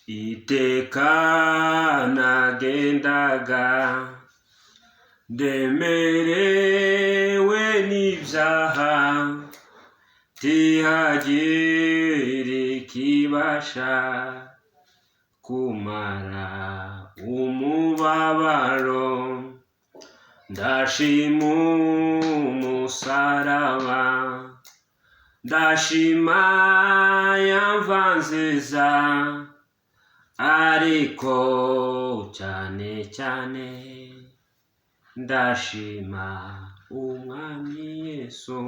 iteka nagendaga ndemerewe n'ibyaha ntihagire ikibasha kumara umubabaro ndashima umusaraba ndashima yamva nziza ariko cyane cyane ndashima umwami Yesu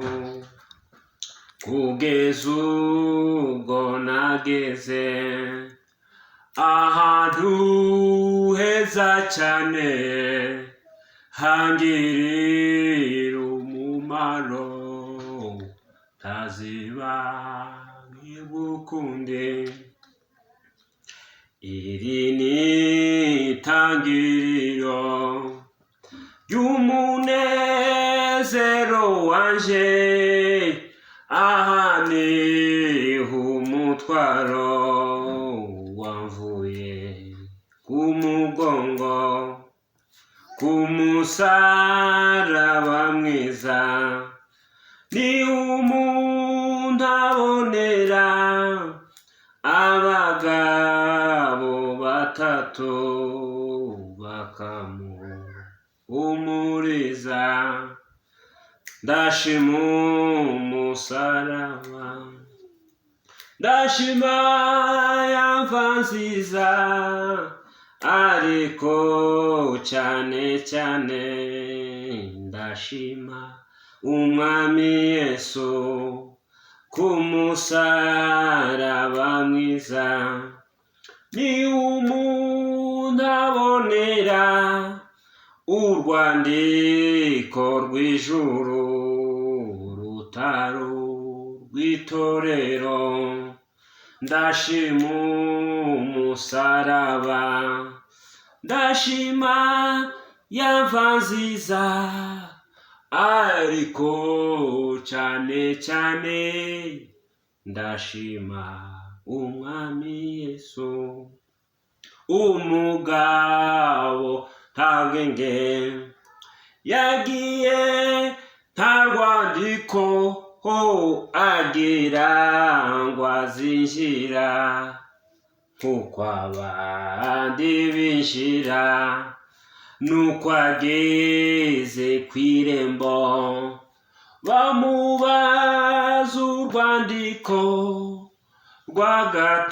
kugeza ubwo nageze ahantu heza cyane hangirira umumaro taziba nkibukunde iri ni itangiriro ry'umunezero wanje aha niho umutwaro wamvuye ku mugongo ku musaraba mwiza ni umuntu abonera abagabo batatu bakamuhumuriza ndashima umusaraba ndashima yamva nziza ariko cyane cyane ndashima umwami Yesu ku musaraba mwiza ni umuntu abonera urwandiko rw'ijuru rutaro rw'itorero ndashima umusaraba ndashima yamva nziza ariko cyane cyane ndashima umwami Yesu umugabo ntagenge yagiye nta rwandiko ho agira ngo azinjira nk'uko abandi binjira nuko ageze ku irembo bamubaza urwandiko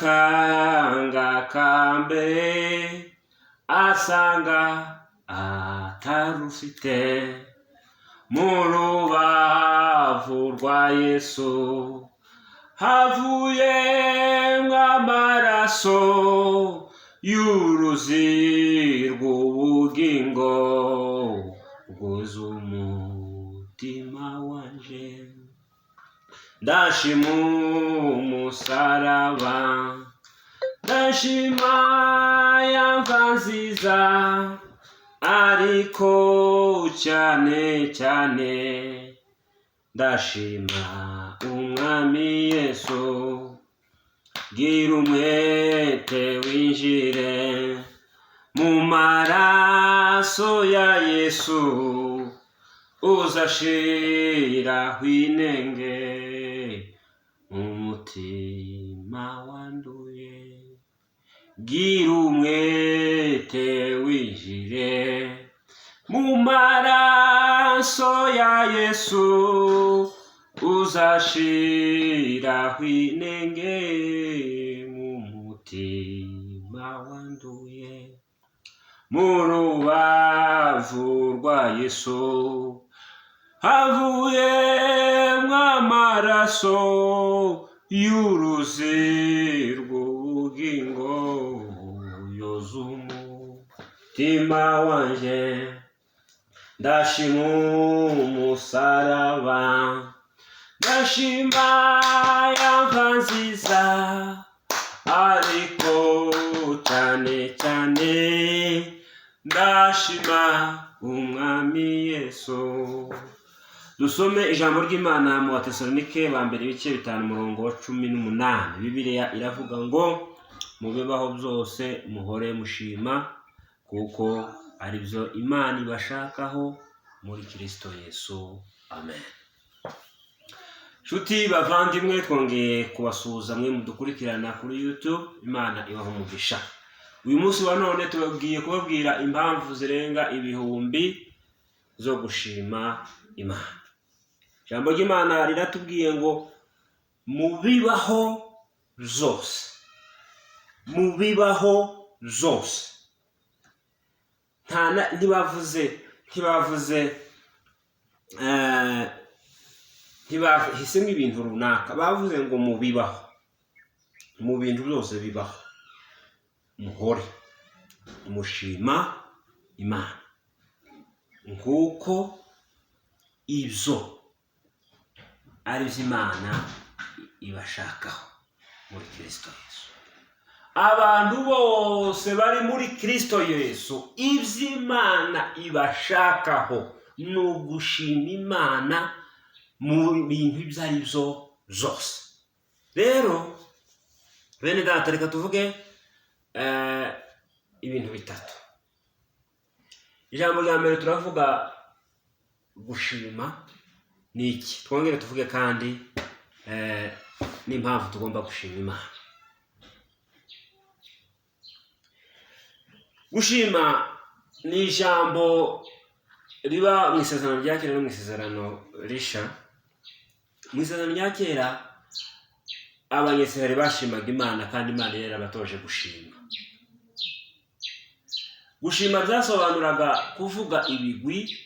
rw'agatanga ka mbere asanga atarufite mu rubavu rwa Yesu havuyemo amaraso y'uruzi rw'ubugingo rwuzuye umutima wanje ndashima umusaraba ndashima yamva nziza ariko cyane cyane ndashima umwami Yesu gira umwete winjire mu maraso ya Yesu uzashiraho inenge umutima wanduye gira umwete winjire mu maraso ya Yesu uzashiraho inenge mu mutima wanduye mu rubavu rwa Yesu havuyemo amaraso y'uruzi rw'ubugingo yozuye umutima wanje ndashima umusaraba ndashima yamva nziza ariko cyane cyane ndashima umwami Yesu dusome ijambo ry'Imana mu Batesalonike ba mbere ibice 5:18 Bibiliya iravuga ngo mu bibaho byose muhore mushima kuko ari byo Imana ibashakaho muri Kristo Yesu. Amen. Nshuti bavandimwe, twongeye kubasuhuza mwe mudukurikirana kuri YouTube. Imana ibaho umugisha. Uyu munsi wa none tugiye kubabwira impamvu zirenga ibihumbi zo gushima Imana. Ijambo ry'Imana riratubwiye ngo mu bibaho zose, mu bibaho zose, ntibahisemo ibintu runaka, bavuze ngo mu bibaho, mu bintu byose bibaho muhore mushima Imana nk'uko ibyo ari byo Imana ibashakaho muri Kristo Yesu. Abantu bose bari muri Kristo Yesu, ibyo Imana ibashakaho ni ugushima Imana mu bintu ibyo ari byo zose. Rero bene data, reka tuvuge ibintu bitatu. Ijambo rya mbere turavuga gushima ni iki, twongere tuvuge kandi n'impamvu tugomba gushima Imana. Gushima ni ijambo riba mu isezerano rya kera no mu isezerano risha. Mu isezerano rya kera Abanyesirayeli bashimaga Imana kandi Imana yari yarabatoje gushima. Gushima byasobanuraga kuvuga ibigwi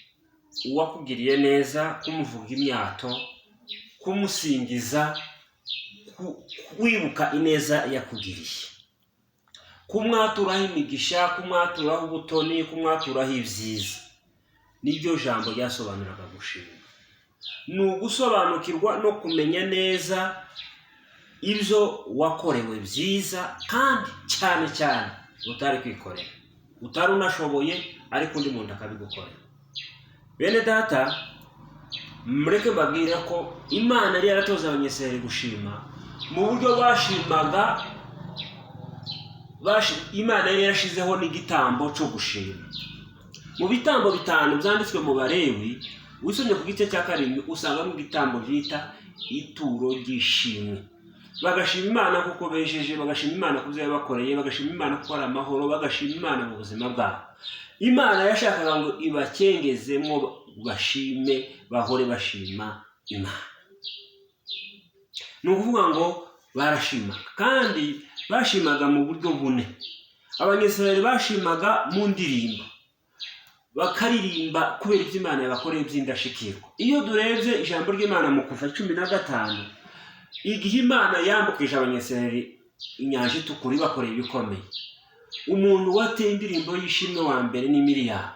uwakugiriye neza, kumuvuga imyato, kumusingiza, wibuka ineza yakugiriye, kumwaturaho imigisha, kumwaturaho ubutoni, kumwaturaho ibyiza. Niryo jambo ryasobanuraga gushima. Ni ugusobanukirwa no kumenya neza ibyo wakorewe byiza kandi cyane cyane utari kwikorera, utari unashoboye ariko undi muntu akabigukorera. Bene data, mureke mbabwire ko Imana yari yaratoza Abanyesirayeli gushima mu buryo bashimaga. Imana yari yarashizeho n'igitambo cyo gushima. Mu bitambo bitanu byanditswe mu Balewi, wisomye ku gice cya 7 usangamo igitambo bita ituro ry'ishimwe. Bagashima Imana kuko bejeje, bagashima Imana kuko yabakoreye, bagashima Imana kuko ari amahoro, bagashima Imana mu buzima bwabo. Imana yashakaga ngo ibakengezemo bashime, bahore bashima Imana. Ni ukuvuga ngo barashimaga kandi bashimaga mu buryo bune. Abanyesirayeli bashimaga mu ndirimbo, bakaririmba kubera ibyo Imana yabakoreye by'indashikirwa. Iyo durebye ijambo ry'Imana mu Kuva 15, igihe Imana yambukije Abanyesirayeli inyanja itukura ibakoreye ibikomeye, umuntu wateye indirimbo y'ishimwe wa mbere ni Miriyamu.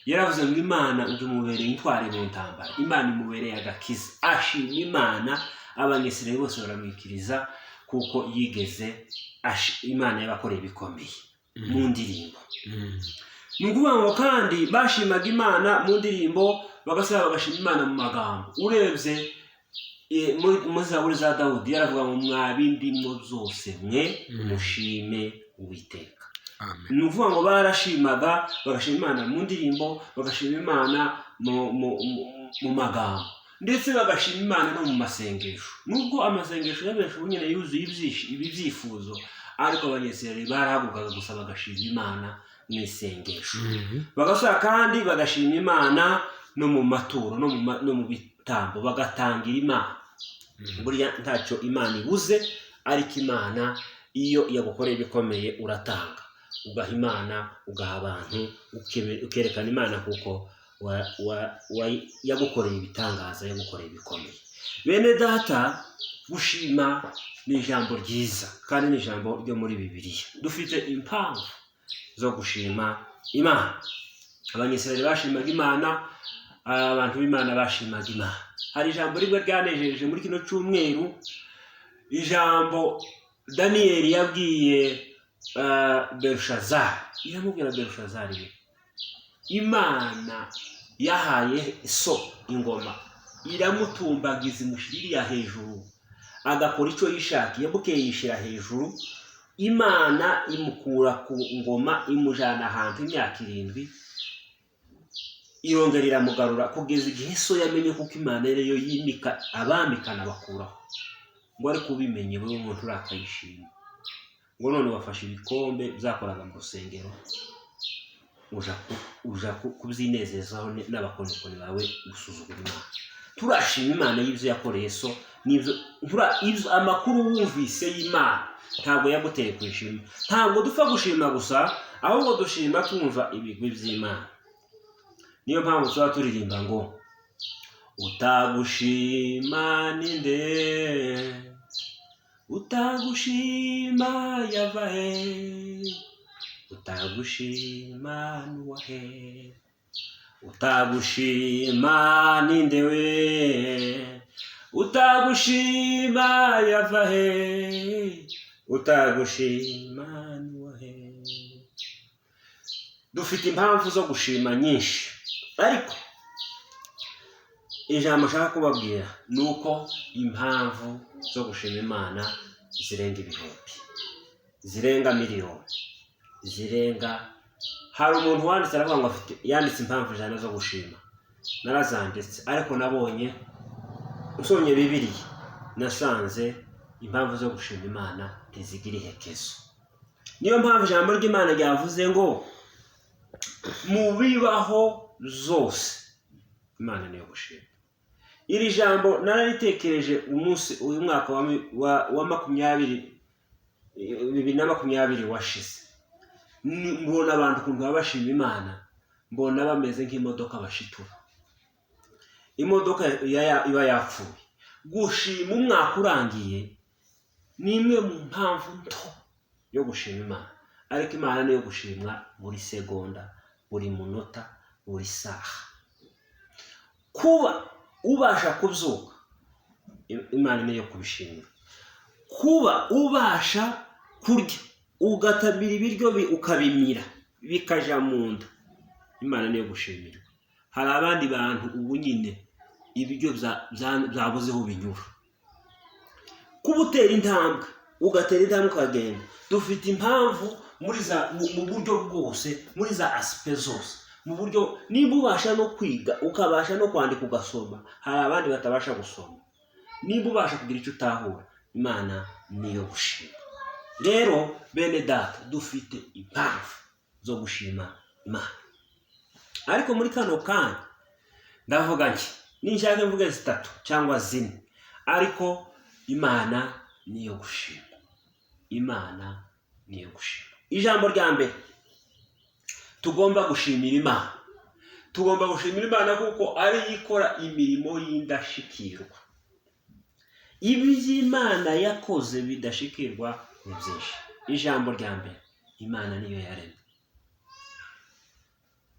Yaravuze ngo Imana umubereye intwari mu ntambara, Imana imubereye agakiza. Ashima Imana, Abanyesirayeli bose baramwikiriza kuko yigeze Imana yabakoreye ibikomeye mu ndirimbo. Ni ukuvuga ngo kandi bashimaga Imana mu ndirimbo, bagasaba bagashima Imana mu magambo. Urebye muri Zaburi za Dawudi yaravuga ngo mwabindimo byose mwe mushime Uwiteka. Ni ukuvuga ngo barashimaga, bagashima Imana mu ndirimbo, bagashima Imana mu magambo, ndetse bagashima Imana no mu masengesho. Nubwo amasengesho y'abenshi nyine yuzuye ibyifuzo, ariko Abanyesirayeli barahagurukaga gusa bagashima Imana mu isengesho. Bagasaba kandi bagashima Imana no mu maturo no mu bitambo, bagatangira Imana. Burya ntacyo Imana ibuze, ariko Imana iyo yagukoreye ibikomeye uratanga, ugaha Imana, ugaha abantu, ukerekana Imana kuko yagukoreye ibitangaza, yagukoreye ibikomeye. Bene data, gushima ni ijambo ryiza kandi ni ijambo ryo muri Bibiliya. Dufite impamvu zo gushima Imana. Abanyesirayeli bashimaga Imana, abantu b'Imana bashimaga Imana. Hari ijambo rimwe ryanejeje muri kino cyumweru, ijambo Daniyeli yabwiye Belushazari. Iramubwira Belushazari, Imana yahaye so ingoma, iramutumbagiza imushiririya hejuru, agakora icyo yishakiye, bukeye yishyira hejuru. Imana imukura ku ngoma imujyana ahantu imyaka 7, irongera iramugarura kugeza igihe so yamenye kuko Imana rero yimika abami ikanabakuraho. Ngo ariko ubimenye wowe umuntu urakayishima, ngo none wafashe ibikombe byakoraga mu rusengero uja kubyinezezaho n'abakonikoni bawe gusuzugura Imana. Turashima Imana y'ibyo yakoreye so, n'ibyo amakuru wumvise y'Imana ntabwo yaguteye kwishima. Ntabwo dupfa gushima gusa, ahubwo dushima tumva ibigwi by'Imana. Niyo mpamvu tuba turirimba ngo utagushima ninde, utagushima yava he, utagushima nuwahe, utagushima ninde we, utagushima yava he, utagushima nuwahe. Dufite impamvu zo gushima nyinshi, ariko ijambo nshaka kubabwira ni uko impamvu zo gushima Imana zirenga ibihumbi, zirenga miliyoni, zirenga. Hari umuntu wanditse aravuga ngo yanditse impamvu 100 zo gushima. Narazanditse, ariko nabonye usomye Bibiliya nasanze impamvu zo gushima Imana ntizigira iherezo. Niyo mpamvu ijambo ry'Imana ryavuze ngo mu bibaho zose Imana niyo gushima. Iri jambo nararitekereje uyu mwaka wa 2020 washize. Mbona abantu kuntu bashima Imana, mbona bameze nk'imodoka bashitura. Imodoka iba yapfuye. Gushima umwaka urangiye ni imwe mu mpamvu nto yo gushima Imana. Ariko Imana niyo gushimwa buri segonda, buri munota, buri saha. Kuba ubasha kubyuka, Imana niyo kubishimira. Kuba ubasha kurya ugatabira ibiryo ukabimira bikaja mu nda, Imana niyo gushimira. Hari abandi bantu ubu nyine ibiryo byabuzeho binyura. Kuba utera intambwe ugatera intambwe ukagenda, dufite impamvu mu buryo bwose, muri za aspect zose. Mu buryo niba ubasha no kwiga ukabasha no kwandika ugasoma, hari abandi batabasha gusoma. Niba ubasha kugira icyo utahura, Imana niyo gushima. Rero bene data, dufite impamvu zo gushima Imana. Ariko muri kano kanya ndavuga nti ninshaka mvuge 3 cyangwa 4, ariko Imana niyo gushima. Imana niyo gushima. Ijambo rya mbere, tugomba gushimira Imana. Tugomba gushimira Imana kuko ari ikora imirimo y'indashikirwa. Ibi Imana yakoze bidashikirwa ni byinshi. Ijambo rya mbere, Imana niyo yaremye.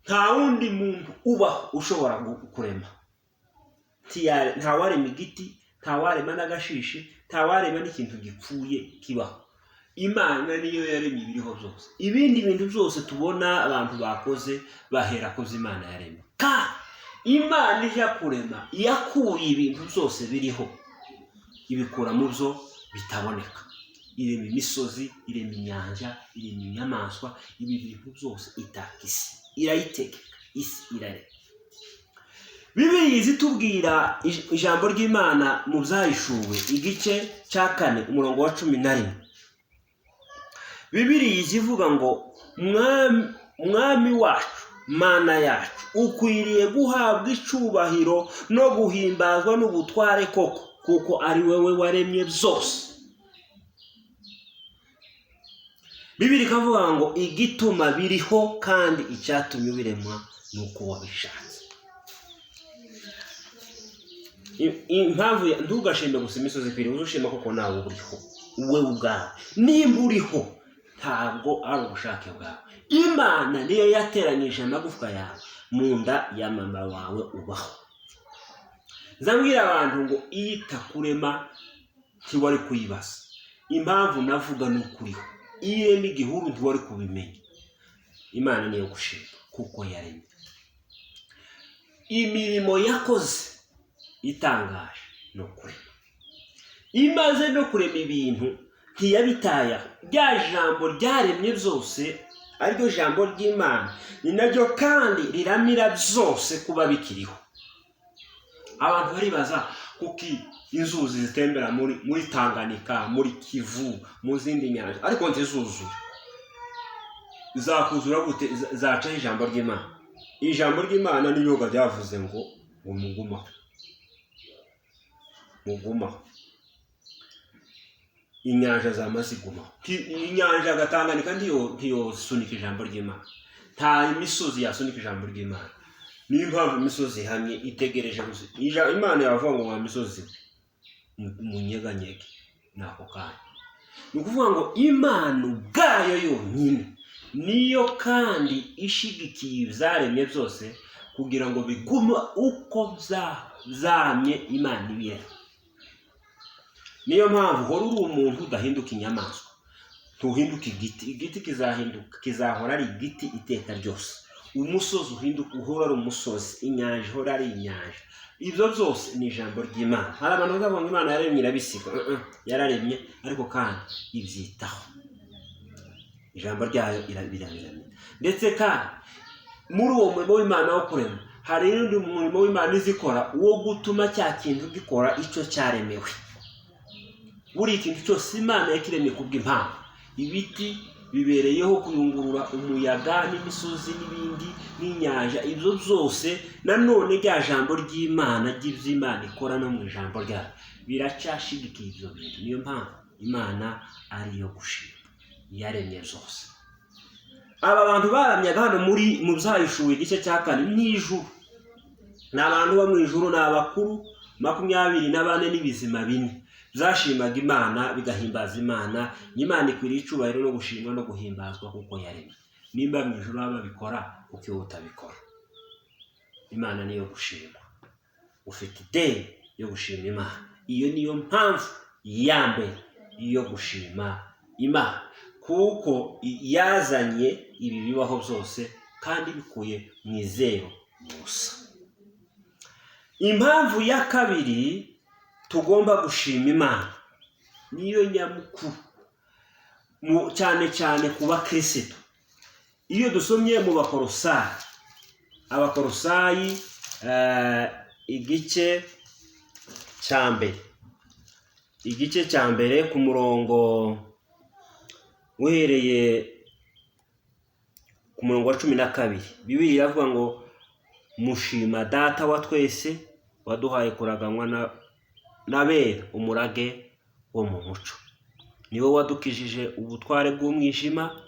Nta wundi muntu ubaho ushobora kurema. Nta warema igiti, nta warema n'agashishi, nta warema n'ikintu gipfuye kibaho. Imana niyo yaremye ibiriho byose. Ibindi bintu byose tubona abantu bakoze bahera ko Imana yaremye. Kandi Imana ije kurema yakuye ibintu byose biriho, ibikura mu byo bitaboneka. Irema imisozi, irema inyanja, irema inyamaswa, ibi bintu byose itaka isi, irayitegeka, isi irarema. Bibiliya zitubwira ijambo ry'Imana mu Byahishuwe igice cya 4 umurongo wa 11. Bibiliya zivuga ngo mwami wacu, Mana yacu, ukwiriye guhabwa icubahiro no guhimbazwa n'ubutware koko, kuko ari wewe waremye byose. Bibiliya ikavuga ngo igituma biriho kandi icyatumye biremwa nuko wabishatse. Impamvu ntugashimbe gusa imisozi kwiri, uzushima koko nawe uriho, uwe ubwawe. Nimba uriho ntabwo ari ubushake bwawe. Imana niyo yateranyije amagufwa yawe mu nda ya mama wawe ubaho. Zambwira abantu ngo itakurema ntiwari kuyibaza. Impamvu navuga ni ukuriho. Irema igihuru ntiwari kubimenya. Imana niyo gushima kuko yaremye. Imirimo yakoze itangaje no kurema. imaze no kurema ibintu ntiyabitaya. Rya jambo ryaremye byose ariryo jambo ry'Imana ni naryo kandi riramira byose kuba bikiriho. Abantu baribaza kuki inzuzi zitembera muri Tanganyika, muri Kivu, mu zindi nyanja ariko ntizuzura. Zakuzura gute? Zaca ijambo ry'Imana. Ijambo ry'Imana niyo ryavuze ngo mugumaho. Inyanja zamazigumaho. Inyanja Tanganyika ndiyo sunika ijambo ry'Imana. Nta imisozi yasunika ijambo ry'Imana. Niyo mpamvu imisozi hamwe itegereje gusa. Imana yavuga ngo wa misozi munyeganyege nako kandi. Ni ukuvuga ngo Imana ubwayo yonyine niyo kandi ishigikiye ibyaremye byose kugira ngo bigume uko byamye Imana ibera. Niyo mpamvu uhora uri umuntu udahinduka inyamaswa, tuhinduka igiti. Igiti kizahora ari igiti iteka ryose. Umusozi uhora ari umusozi, inyanja ihora ari inyanja. Ibyo byose ni ijambo ry'Imana. Hari abantu bavuga ngo Imana yaremye irabisiga. Yararemye ariko kandi ibyitaho. Ijambo ryayo irabiremye. Ndetse kandi muri uwo murimo w'Imana wo kurema hari n'undi murimo w'Imana izikora wo gutuma cya kintu gikora icyo cyaremewe. Buri kintu cyose Imana yakiremye kubw'impamvu. Ibiti bibereyeho kuyungurura umuyaga n'imisozi n'ibindi n'inyanja. Ibyo byose nanone rya jambo ry'Imana ry'iby'Imana ikora no mu ijambo ryayo biracashigikiye ibyo bintu. Niyo mpamvu Imana ariyo gushima yaremye byose. Aba bantu baramyaga hano mu Byahishuwe igice cya 4 n'ijuru. Ni abantu bo mu ijuru, ni abakuru 24 n'ibizima 4 byashimaga Imana bigahimbaza Imana. Imana ikwiriye icubahiro no gushimwa no guhimbazwa kuko yaremye. Nimba mu ijuru babikora kuko utabikora. Imana niyo gushima. Ufite ideni yo gushima Imana. Iyo niyo mpamvu yambere yo gushima Imana, kuko yazanye ibi bibaho byose kandi bikuye mu izero gusa. Impamvu ya kabiri tugomba gushima Imana niyo nyamukuru cyane cyane ku bakristo. Iyo dusomye mu Abakolosayi igice cya mbere ku murongo uhereye ku murongo wa 12, Bibiliya iravuga ngo mushima Data wa twese waduhaye kuraganywa n'abera umurage wo mu muco. Niwe wadukijije ubutware bw'umwijima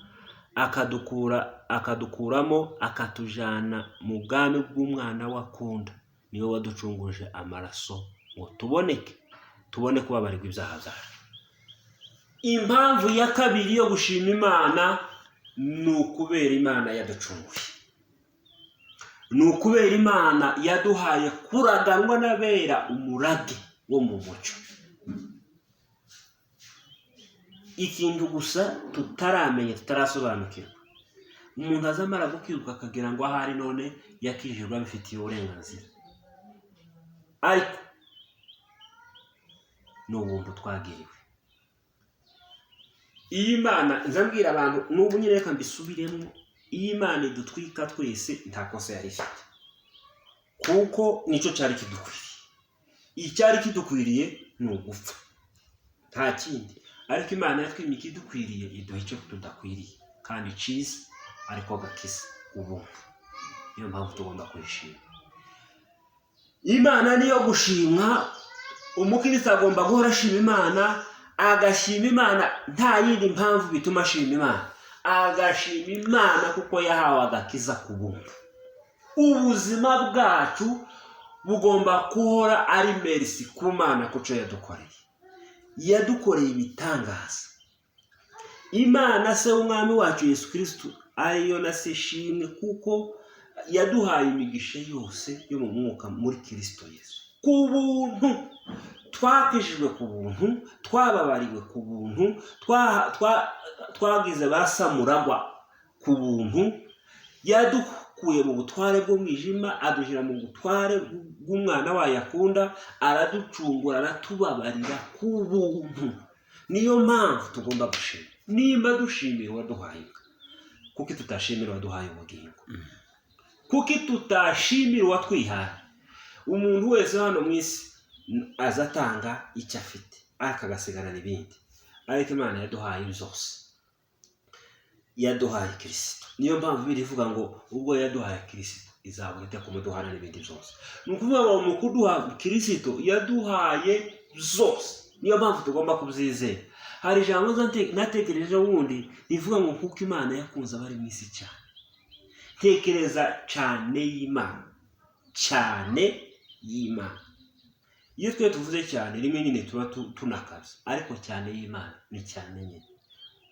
akadukuramo akatujana mu bwami bw'umwana wakunda. Niwe waducunguje amaraso ngo tubone kubabarirwa ibyaha byacu. Impamvu ya kabiri yo gushima Imana ni ukubera Imana yaducunguye. Ni ukubera Imana yaduhaye kuraganwa n'abera umurage wo mu muco. Ikintu gusa tutaramenya, tutarasobanukirwa. Umuntu azamara gukiruka akagira ngo ahari none yakijirwa bifitiye uburenganzira. Ariko n'ubuntu twagiriwe. Iyi Imana nzabwira abantu n'ubu nyine reka mbisubiremo, iyi Imana idutwika twese nta kosa yari ifite. Kuko nicyo cyari kidukwiriye. Icyari kidukwiriye ni ugupfa. Nta kindi. Ariko Imana yatwimye ikidukwiriye iduha icyo tudakwiriye kandi ciza ariko gakiza ubuntu. Niyo mpamvu tugomba kwishima. Imana niyo gushimwa. Umukristo agomba guhora ashima Imana, agashima Imana nta yindi mpamvu bituma ashima Imana. Agashima Imana kuko yahawe agakiza ku buntu. Ubuzima bwacu bugomba guhora ari merci ku Mana kuco yadukoreye. Yadukoreye ibitangaza. Imana se umwami wacu Yesu Kristo ariyo nasishimwe kuko yaduhaye imigisha yose yo mu mwuka muri Kristo Yesu. Ku buntu twakijijwe, ku buntu twababariwe, ku buntu twagize basamuragwa, ku buntu yadukuye mu butware bw'umwijima adushyira mu butware bw'umwana wayo akunda, araducungura, aratubabarira ku buntu. Niyo mpamvu tugomba gushima. Nimba dushimira uwaduhaye, kuko tutashimira uwaduhaye ubugingo, kuko tutashimira uwatwihaye. Umuntu wese hano mu isi azatanga icyo afite akagasigarana ibindi, ariko Imana yaduhaye byose, yaduhaye Kristo. Niyo mpamvu birivuga ngo ubwo yaduhaye Kristo izabura ite kumuduhana n'ibindi byose. Ni ukuvuga ngo mu kuduha Kristo yaduhaye byose. Niyo mpamvu tugomba kubyizera. Hari ijambo natekereje ubundi rivuga ngo kuko Imana yakunze abari mu isi cyane. Tekereza cyane y'Imana, cyane y'Imana. Iyo twe tuvuze cyane rimwe nyine tuba tunakaza, ariko cyane y'Imana ni cyane nyine.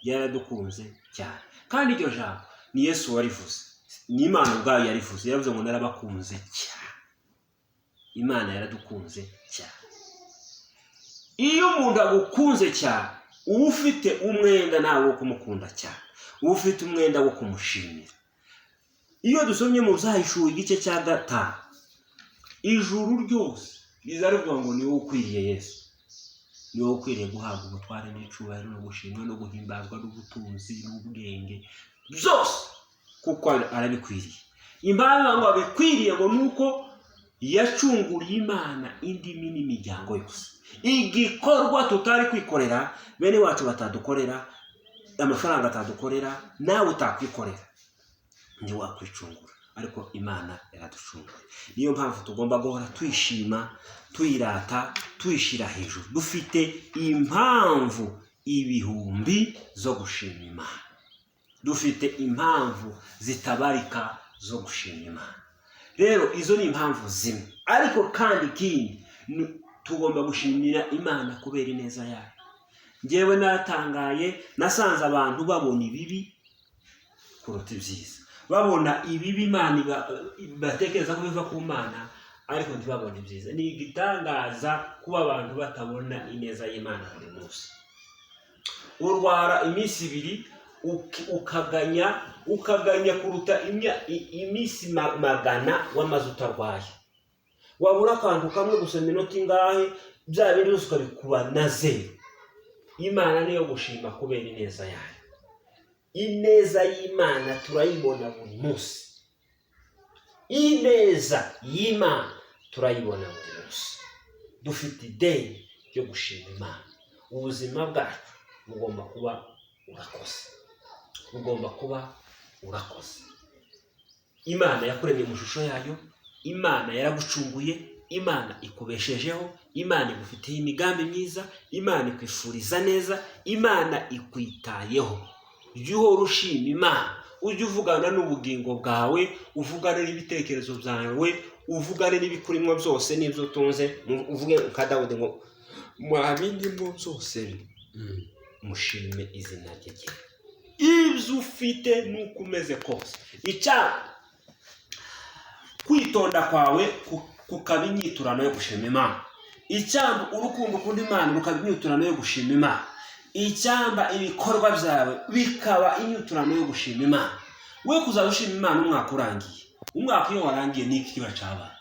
Yaradukunze cyane, kandi iryo jambo ni Yesu warivuze, ni Imana ubwayo yarivuze. Yaravuze ngo narabakunze cyane. Imana yaradukunze cyane. Iyo umuntu agukunze cyane, uba ufite umwenda nawe wo kumukunda cyane, uba ufite umwenda wo kumushimira. Iyo dusomye mu Byahishuwe igice cya 5, ijuru ryose riza rivuga ngo ni wowe ukwiriye Yesu, ni wowe ukwiriye guhabwa ubutware n'icubahiro no gushimwa no guhimbazwa n'ubutunzi n'ubwenge byose, kuko arabikwiriye. Impamvu ngo abikwiriye ngo nuko yacunguriye Imana indimi n'imiryango yose. Igikorwa tutari kwikorera, bene wacu batadukorera, amafaranga atadukorera, nawe utakwikorera, ni wakwicungura, ariko Imana yaraducungura. Niyo mpamvu tugomba guhora twishima, twirata, twishira hejuru. Dufite impamvu ibihumbi zo gushima Imana, dufite impamvu zitabarika zo gushima Imana. Rero izo ni impamvu zimwe, ariko kandi ikindi tugomba gushimira Imana kubera ineza yayo. Njyewe naratangaye, nasanze abantu babona ibibi kuruta ibyiza, babona ibibi Imana batekereza ko biva ku Mana, ariko ntibabone ibyiza. Ni igitangaza kuba abantu batabona ineza y'Imana buri munsi. Urwara iminsi 2 ukaganya kuruta iminsi 100 wamaze utarwaye. Wabura akantu kamwe gusa minota ingahe, bya bindi byose ukabikuba na 0. Imana niyo gushima kubera ineza yayo. Ineza y'Imana turayibona buri munsi. Ineza y'Imana turayibona buri munsi. Dufite ideni ryo gushima Imana. Ubuzima bwacu bugomba kuba urakoze, ugomba kuba urakoze. Imana yakuremye mu shusho yayo, Imana yaragucunguye, Imana ikubeshejeho, Imana igufitiye imigambi myiza, Imana ikwifuriza neza, Imana ikwitayeho. Ujye uhora ushima Imana, ujye uvugana n'ubugingo bwawe, uvugane n'ibitekerezo byawe, uvugane n'ibikurimo byose n'ibyo utunze. Uvuge nka Dawudi ngo mwabindi mu byose mushime izina rye. Ibyo ufite nuko umeze kose. Kwitonda kwawe kukaba inyiturano yo gushima Imana. Icyamba urukundo ukunda Imana rukaba inyiturano yo gushima Imana. Icyamba ibikorwa byawe bikaba inyiturano yo gushima Imana. We kuzarushima Imana umwaka urangiye. Umwaka iyo warangiye niki kiba cyabaye?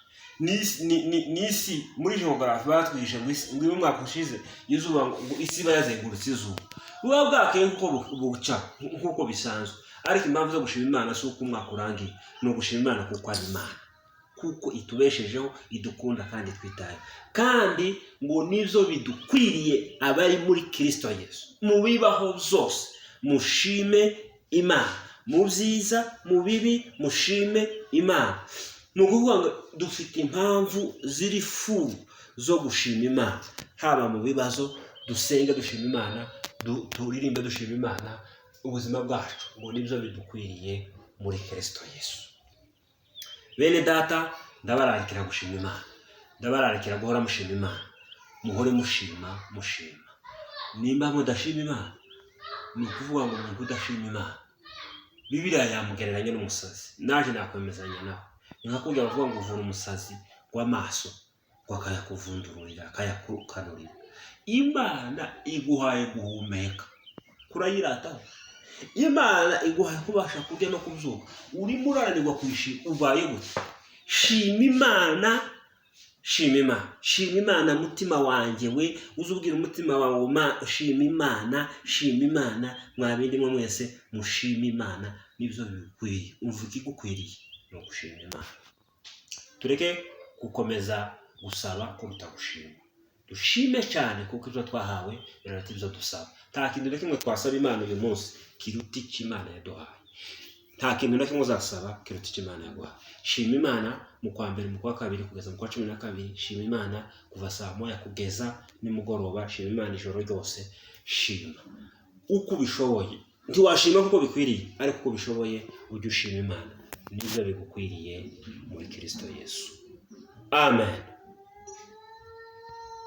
Nisi muri geography batwishe ngo umwaka ushize izuba ngo isi bayazengurutse izuba. Uba bwakeye kuko buca nkuko bisanzwe. Ariko impamvu zo gushima Imana si uko umwaka urangiye, no gushima Imana kuko ari Imana, kuko itubeshejeho, idukunda kandi twitaye. Kandi ngo nizo bidukwiriye abari muri Kristo Yesu. Mu bibaho byose mushime Imana, mu byiza mu bibi mushime Imana. Nukuvuga ngo dufite impamvu ziri zo gushima Imana. Haba mu bibazo dusenge dushima Imana, turirimbe dushima Imana. Ubuzima bwacu ngo nibyo bidukwiriye muri Kristo Yesu. Bene data, ndabararikira gushima Imana, ndabararikira guhora mushima Imana. Muhore mushima. Nimba mudashima Imana, ni ukuvuga ngo umuntu udashima Imana, Bibiliya yamugereranya n'umusazi. Naje nakwemezanya nawe. Nkakubwira bavuga ngo uvura umusazi w'amaso, akayakuvundururira, akayakukanurira. Imana iguhaye guhumeka, kurayirataho. Imana iguha kubasha kurya no kubyuka, urimo urananirwa kwishima, ubaye gute? Shima Imana, shima Imana, shima Imana mutima wanjye we, uzubwira umutima wawe shima Imana, shima Imana, mwabindimo mwese mushima Imana, nibyo bikwiriye. Umva ikigukwiriye no gushima Imana. Tureke gukomeza gusaba kuruta gushima. Dushime cyane kuko ibyo twahawe birarata ibyo dusaba. Nta kintu na kimwe twasaba Imana uyu munsi kiruta icyo Imana yaduhaye. Nta kintu na kimwe uzasaba kiruta icyo Imana yaguhaye. Shima Imana mu kwa mbere, mu kwa kabiri kugeza mu kwa 12. Shima Imana kuva saa moya kugeza nimugoroba. Shima Imana ijoro ryose. Shima uko ubishoboye. Ntiwashima kuko bikwiriye, ariko uko ubishoboye ujye ushima Imana. Nibyo bigukwiriye muri Kristo Yesu. Amen.